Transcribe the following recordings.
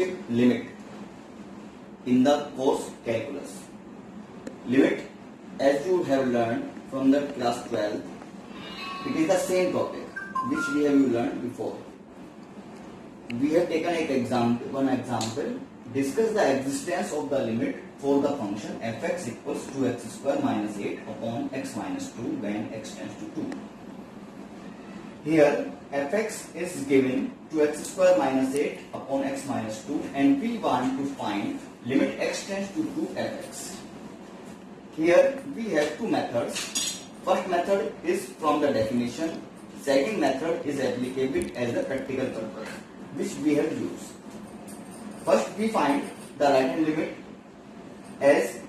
topic limit in the course calculus. Limit, as you have learned from the class 12, it is the same topic which we have learned before. We have taken one example. Discuss the existence of the limit for the function fx equals 2x square minus 8 upon x minus 2 when x tends to 2. Here fx is given 2x square minus 8 upon x minus 2 and we want to find limit x tends to 2 fx. Here we have two methods. First method is from the definition. Second method is applicable as a practical purpose, which we have used. First we find the right hand limit as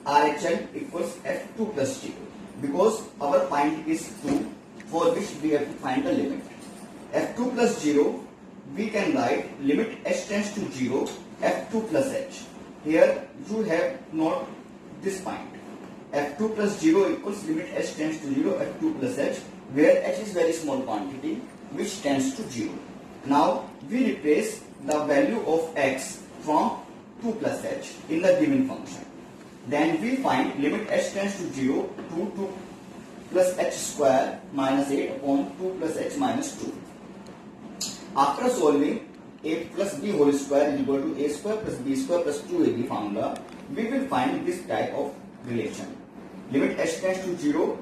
RHL equals f2 plus 0, because our point is 2, for which we have to find the limit. f2 plus 0, we can write limit h tends to 0 f2 plus h. Here you have note this point. f2 plus 0 equals limit h tends to 0 f2 plus h, where h is very small quantity which tends to 0. Now we replace the value of x from 2 plus h in the given function. Then we find limit h tends to 0 to 2 plus h square minus 8 upon 2 plus h minus 2. After solving a plus b whole square is equal to a square plus b square plus 2ab formula, we will find this type of relation. Limit h tends to 0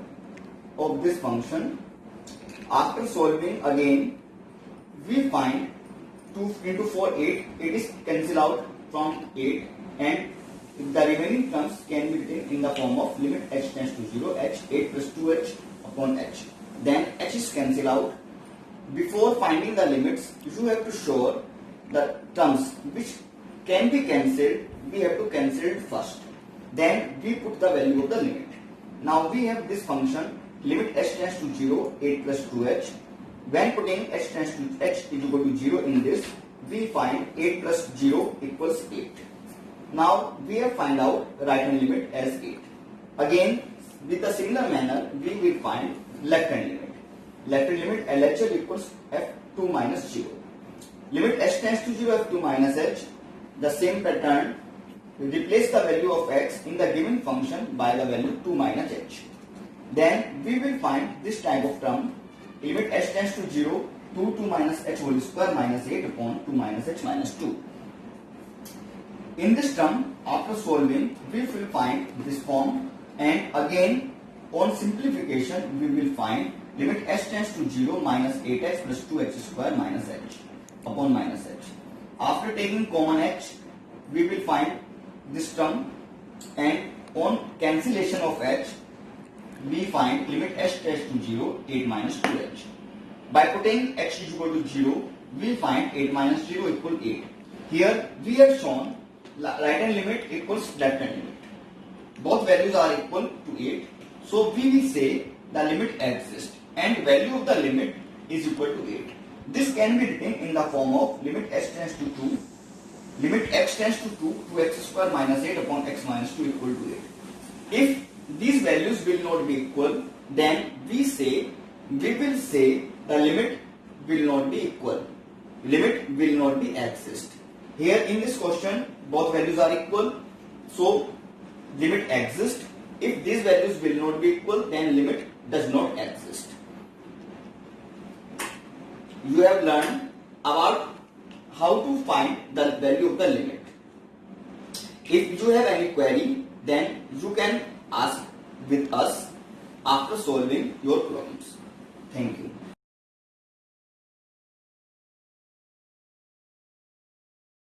of this function. After solving again, we find 2 into 4, 8. It is cancelled out from 8 and the remaining terms can be written in the form of limit h tends to 0 h 8 plus 2h upon h. Then h is cancelled out. Before finding the limits, you have to show the terms which can be cancelled. We have to cancel it first. Then we put the value of the limit. Now we have this function limit h tends to 0 8 plus 2h. When putting h tends to h is equal to 0 in this, we find 8 plus 0 equals 8. Now we have find out right hand limit as 8. Again, with a similar manner, we will find left hand limit. Left hand limit LHL equals f2 minus 0. Limit h tends to 0 f2 minus h. The same pattern. We replace the value of x in the given function by the value 2 minus h. Then we will find this type of term. Limit h tends to 0 to 2 minus h whole square minus 8 upon 2 minus h minus 2. In this term, after solving, we will find this form, and again on simplification we will find limit h tends to 0 minus 8h plus 2h square minus h upon minus h. After taking common h, we will find this term, and on cancellation of h, we find limit h tends to 0 8 minus 2h. By putting h is equal to 0, we find 8 minus 0 equal 8. Here we have shown right hand limit equals left hand limit. Both values are equal to 8. So we will say the limit exists and value of the limit is equal to 8. This can be written in the form of limit h tends to 2, limit x tends to 2 x square minus 8 upon x minus 2 equal to 8. If these values will not be equal, then we will say the limit will not be equal. Limit will not be exist. Here in this question, both values are equal, so limit exists. If these values will not be equal, then limit does not exist. You have learned about how to find the value of the limit. If you have any query, then you can ask with us after solving your problems. Thank you.